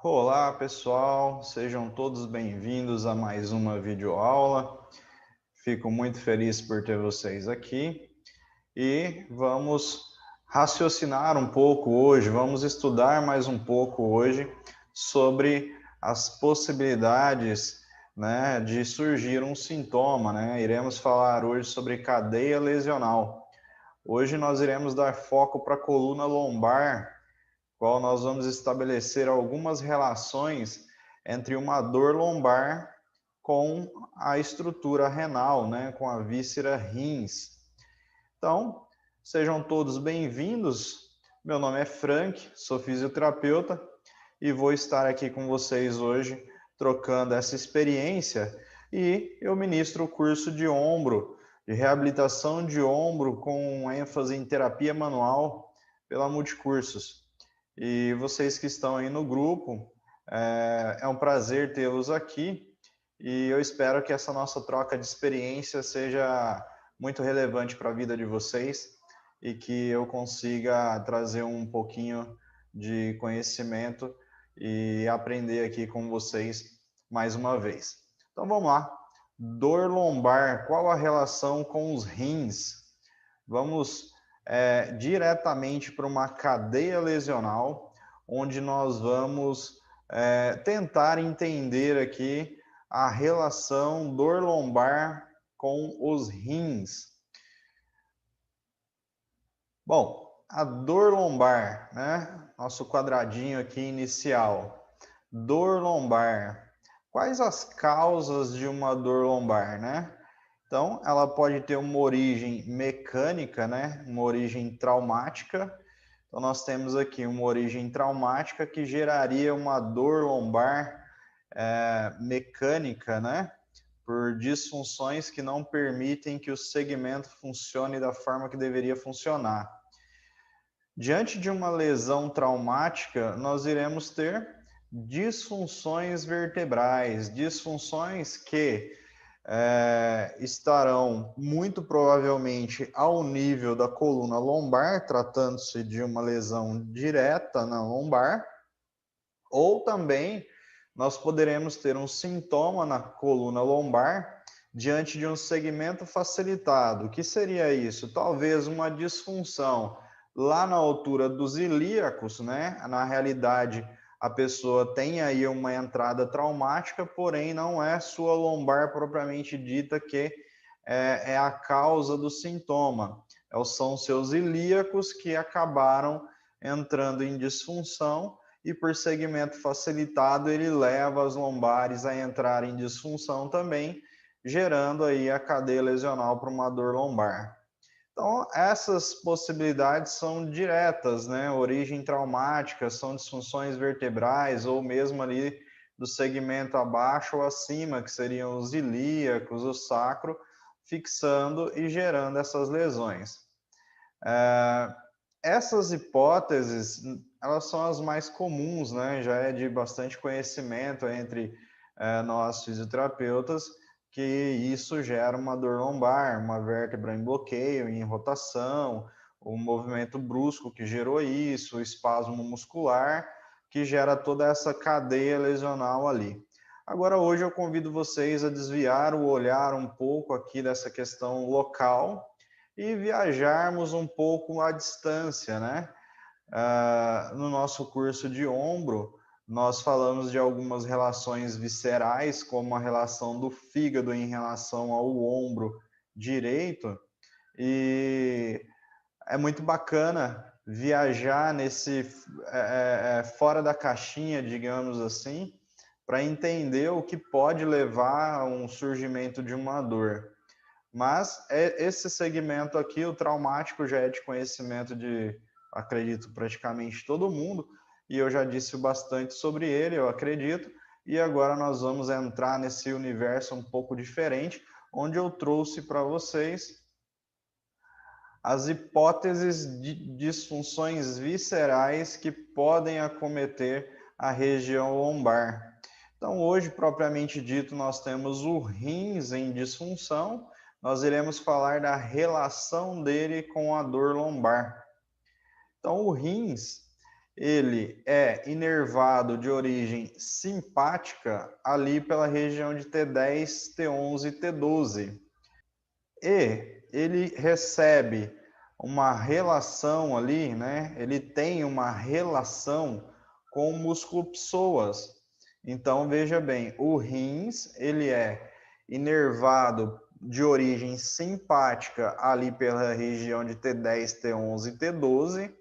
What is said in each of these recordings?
Olá pessoal, sejam todos bem-vindos a mais uma videoaula. Fico muito feliz por ter vocês aqui e vamos raciocinar um pouco hoje, vamos estudar mais um pouco hoje sobre as possibilidades, de surgir um sintoma, Iremos falar hoje sobre cadeia lesional. Hoje nós iremos dar foco para a coluna lombar, qual nós vamos estabelecer algumas relações entre uma dor lombar com a estrutura renal, com a víscera rins. Então, sejam todos bem-vindos. Meu nome é Frank, sou fisioterapeuta e vou estar aqui com vocês hoje trocando essa experiência, e eu ministro o curso de ombro, de reabilitação de ombro com ênfase em terapia manual pela Multicursos. E vocês que estão aí no grupo, é um prazer tê-los aqui e eu espero que essa nossa troca de experiência seja muito relevante para a vida de vocês e que eu consiga trazer um pouquinho de conhecimento e aprender aqui com vocês mais uma vez. Então vamos lá. Dor lombar, qual a relação com os rins? Vamos diretamente para uma cadeia lesional, onde nós vamos tentar entender aqui a relação dor lombar com os rins. Bom, a dor lombar, Nosso quadradinho aqui inicial. Dor lombar. Quais as causas de uma dor lombar, Então, ela pode ter uma origem mecânica, Uma origem traumática. Então, nós temos aqui uma origem traumática que geraria uma dor lombar mecânica, Por disfunções que não permitem que o segmento funcione da forma que deveria funcionar. Diante de uma lesão traumática, nós iremos ter disfunções vertebrais, disfunções que estarão muito provavelmente ao nível da coluna lombar, tratando-se de uma lesão direta na lombar, ou também nós poderemos ter um sintoma na coluna lombar diante de um segmento facilitado. O que seria isso? Talvez uma disfunção lá na altura dos ilíacos, Na realidade, a pessoa tem aí uma entrada traumática, porém não é sua lombar propriamente dita que é a causa do sintoma. São seus ilíacos que acabaram entrando em disfunção e por segmento facilitado ele leva as lombares a entrar em disfunção também, gerando aí a cadeia lesional para uma dor lombar. Então, essas possibilidades são diretas, Origem traumática, são disfunções vertebrais ou mesmo ali do segmento abaixo ou acima, que seriam os ilíacos, o sacro, fixando e gerando essas lesões. Essas hipóteses, elas são as mais comuns, Já é de bastante conhecimento entre nós fisioterapeutas, que isso gera uma dor lombar, uma vértebra em bloqueio, em rotação, o movimento brusco que gerou isso, o espasmo muscular, que gera toda essa cadeia lesional ali. Agora, hoje eu convido vocês a desviar o olhar um pouco aqui dessa questão local e viajarmos um pouco à distância, no nosso curso de ombro, nós falamos de algumas relações viscerais, como a relação do fígado em relação ao ombro direito, e é muito bacana viajar fora da caixinha, digamos assim, para entender o que pode levar a um surgimento de uma dor. Mas esse segmento aqui, o traumático, já é de conhecimento de, acredito, praticamente todo mundo, e eu já disse bastante sobre ele, eu acredito, e agora nós vamos entrar nesse universo um pouco diferente, onde eu trouxe para vocês as hipóteses de disfunções viscerais que podem acometer a região lombar. Então, hoje, propriamente dito, nós temos o rins em disfunção. Nós iremos falar da relação dele com a dor lombar. Então, o rins, ele é inervado de origem simpática ali pela região de T10, T11 e T12. E ele recebe uma relação ali, né? Ele tem uma relação com o músculo psoas. Então, veja bem, o rins, ele é inervado de origem simpática ali pela região de T10, T11 e T12,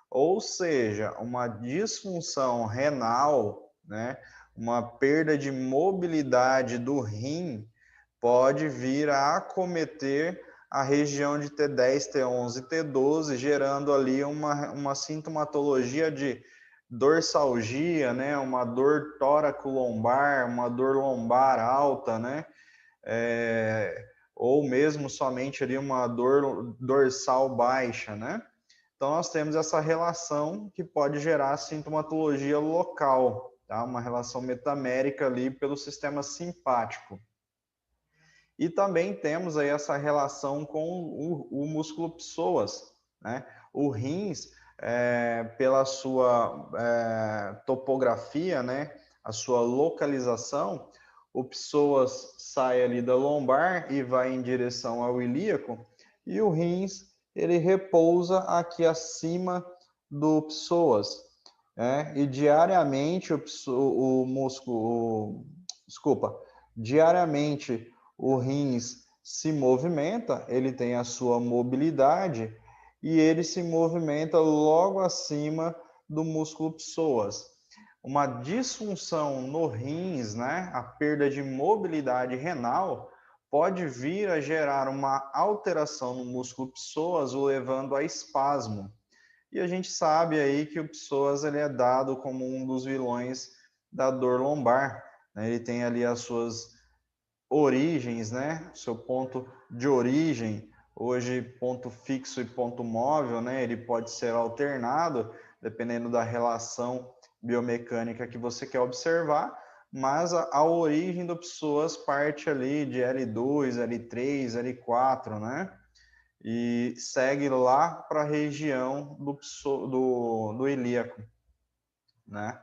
ou seja, uma disfunção renal, né? Uma perda de mobilidade do rim pode vir a acometer a região de T10, T11 e T12, gerando ali uma sintomatologia de dorsalgia, né? Uma dor tóraco-lombar, uma dor lombar alta, né? Ou mesmo somente ali uma dor dorsal baixa, né? Então, nós temos essa relação que pode gerar sintomatologia local, tá? Uma relação metamérica ali pelo sistema simpático. E também temos aí essa relação com o músculo psoas, né? O rins, pela sua topografia, né? A sua localização, o psoas sai ali da lombar e vai em direção ao ilíaco, e o rins, ele repousa aqui acima do psoas, né? E diariamente o músculo, desculpa, diariamente o rins se movimenta, ele tem a sua mobilidade e ele se movimenta logo acima do músculo psoas. Uma disfunção no rins, né, a perda de mobilidade renal, pode vir a gerar uma alteração no músculo psoas, o levando a espasmo. E a gente sabe aí que o psoas ele é dado como um dos vilões da dor lombar, né? Ele tem ali as suas origens, né? Seu ponto de origem, hoje ponto fixo e ponto móvel, né? Ele pode ser alternado dependendo da relação biomecânica que você quer observar, mas a origem do psoas parte ali de L2, L3, L4, né? E segue lá para a região do ilíaco, né?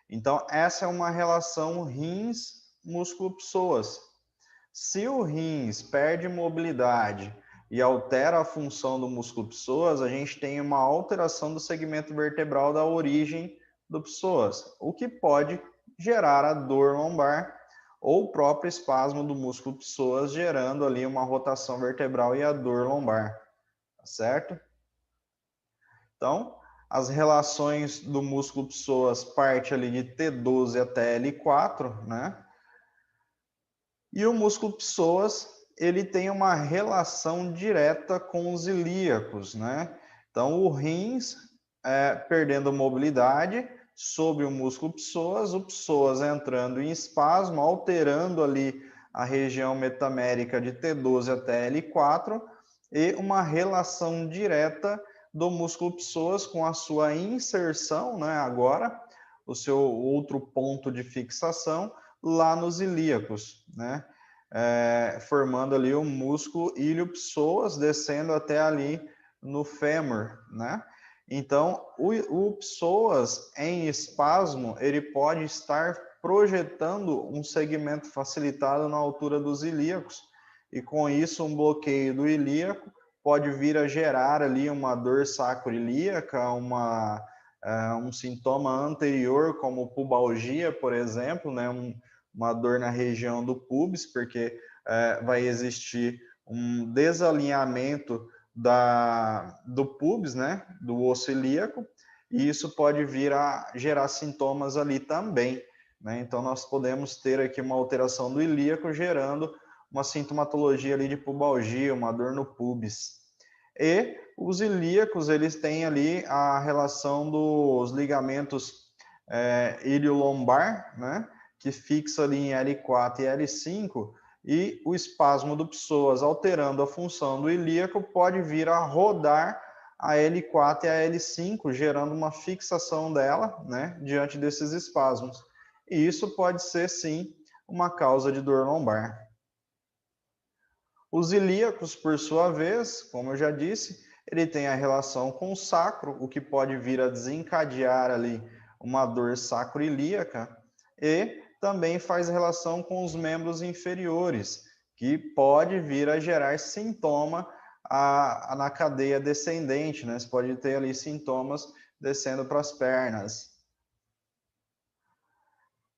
Então, essa é uma relação rins-músculo-psoas. Se o rins perde mobilidade e altera a função do músculo psoas, a gente tem uma alteração do segmento vertebral da origem do psoas, o que pode gerar a dor lombar ou o próprio espasmo do músculo psoas, gerando ali uma rotação vertebral e a dor lombar, tá certo? Então, as relações do músculo psoas parte ali de T12 até L4, né? E o músculo psoas, ele tem uma relação direta com os ilíacos, né? Então, o rins perdendo mobilidade sobre o músculo psoas, o psoas entrando em espasmo, alterando ali a região metamérica de T12 até L4, e uma relação direta do músculo psoas com a sua inserção, né? Agora, o seu outro ponto de fixação, lá nos ilíacos, né? Formando ali o músculo ilho-psoas, descendo até ali no fêmur, né? Então, o psoas em espasmo, ele pode estar projetando um segmento facilitado na altura dos ilíacos, e com isso um bloqueio do ilíaco pode vir a gerar ali uma dor sacroiliaca, um sintoma anterior, como pubalgia, por exemplo, né? Uma dor na região do pubis, porque vai existir um desalinhamento do pubis, né? Do osso ilíaco, e isso pode vir a gerar sintomas ali também, né? Então, nós podemos ter aqui uma alteração do ilíaco, gerando uma sintomatologia ali de pubalgia, uma dor no pubis. E os ilíacos, eles têm ali a relação dos ligamentos iliolombar, né? Que fixa ali em L4 e L5, e o espasmo do psoas, alterando a função do ilíaco, pode vir a rodar a L4 e a L5, gerando uma fixação dela, né? Diante desses espasmos. E isso pode ser, sim, uma causa de dor lombar. Os ilíacos, por sua vez, como eu já disse, ele tem a relação com o sacro, o que pode vir a desencadear ali uma dor sacroiliaca, e também faz relação com os membros inferiores, que pode vir a gerar sintoma na cadeia descendente, né? Você pode ter ali sintomas descendo para as pernas.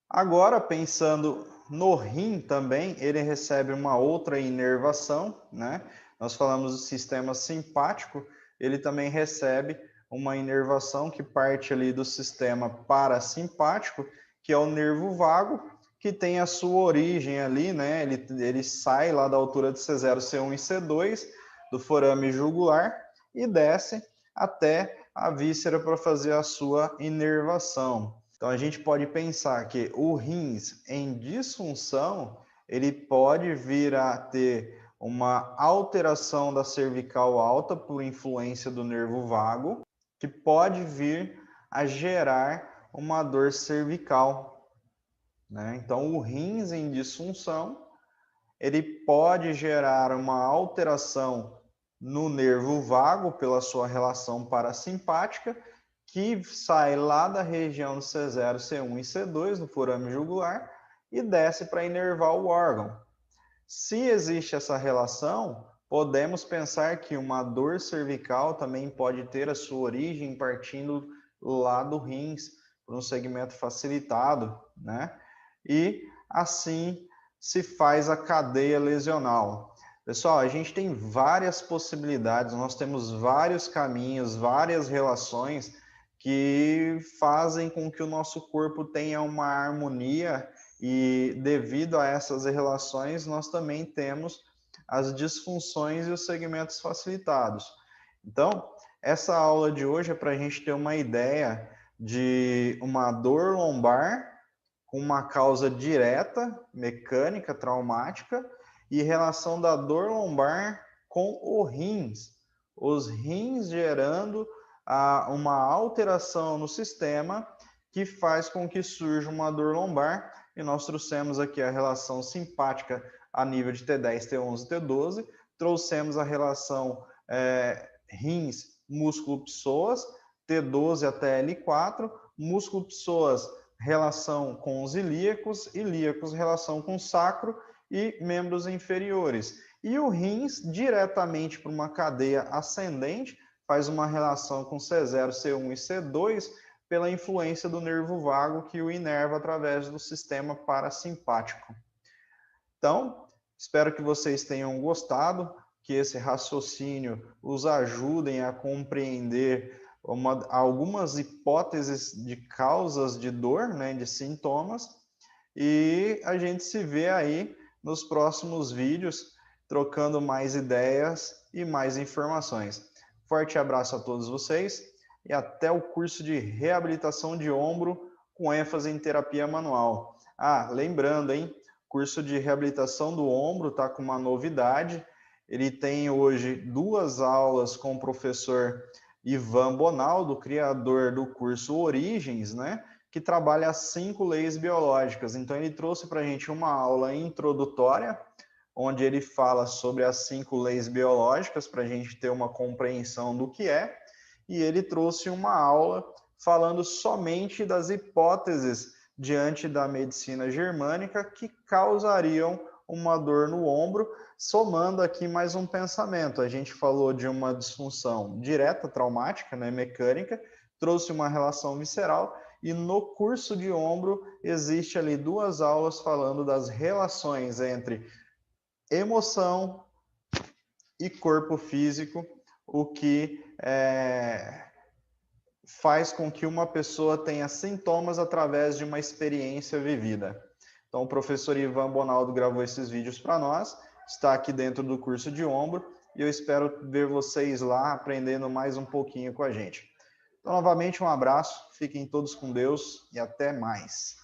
Agora, pensando no rim também, ele recebe uma outra inervação, né? Nós falamos do sistema simpático, ele também recebe uma inervação que parte ali do sistema parasimpático, que é o nervo vago, que tem a sua origem ali, né? Ele sai lá da altura de C0, C1 e C2, do forame jugular, e desce até a víscera para fazer a sua inervação. Então a gente pode pensar que o rins em disfunção, ele pode vir a ter uma alteração da cervical alta por influência do nervo vago, que pode vir a gerar uma dor cervical, né? Então o rins em disfunção, ele pode gerar uma alteração no nervo vago pela sua relação parasimpática, que sai lá da região do C0, C1 e C2, no forame jugular, e desce para inervar o órgão. Se existe essa relação, podemos pensar que uma dor cervical também pode ter a sua origem partindo lá do rins, por um segmento facilitado, né? E assim se faz a cadeia lesional. Pessoal, a gente tem várias possibilidades, nós temos vários caminhos, várias relações que fazem com que o nosso corpo tenha uma harmonia, e devido a essas relações nós também temos as disfunções e os segmentos facilitados. Então, essa aula de hoje é para a gente ter uma ideia de uma dor lombar com uma causa direta, mecânica, traumática, e relação da dor lombar com o rins. Os rins gerando uma alteração no sistema que faz com que surja uma dor lombar, e nós trouxemos aqui a relação simpática a nível de T10, T11 e T12, trouxemos a relação rins, músculo psoas, T12 até L4, músculo psoas, relação com os ilíacos, ilíacos, relação com o sacro e membros inferiores. E o rins, diretamente para uma cadeia ascendente, faz uma relação com C0, C1 e C2 pela influência do nervo vago que o inerva através do sistema parasimpático. Então, espero que vocês tenham gostado, que esse raciocínio os ajudem a compreender algumas hipóteses de causas de dor, né, de sintomas, e a gente se vê aí nos próximos vídeos, trocando mais ideias e mais informações. Forte abraço a todos vocês e até o curso de reabilitação de ombro com ênfase em terapia manual. Ah, lembrando, hein? Curso de reabilitação do ombro está com uma novidade. Ele tem hoje 2 aulas com o professor Ivan Bonaldo, criador do curso Origens, né? Que trabalha as 5 leis biológicas. Então ele trouxe para a gente uma aula introdutória, onde ele fala sobre as 5 leis biológicas para a gente ter uma compreensão do que é, e ele trouxe uma aula falando somente das hipóteses diante da medicina germânica que causariam uma dor no ombro, somando aqui mais um pensamento. A gente falou de uma disfunção direta, traumática, né, mecânica, trouxe uma relação visceral, e no curso de ombro existe ali 2 aulas falando das relações entre emoção e corpo físico, o que faz com que uma pessoa tenha sintomas através de uma experiência vivida. Então, o professor Ivan Bonaldo gravou esses vídeos para nós, está aqui dentro do curso de ombro, e eu espero ver vocês lá aprendendo mais um pouquinho com a gente. Então, novamente, um abraço, fiquem todos com Deus e até mais.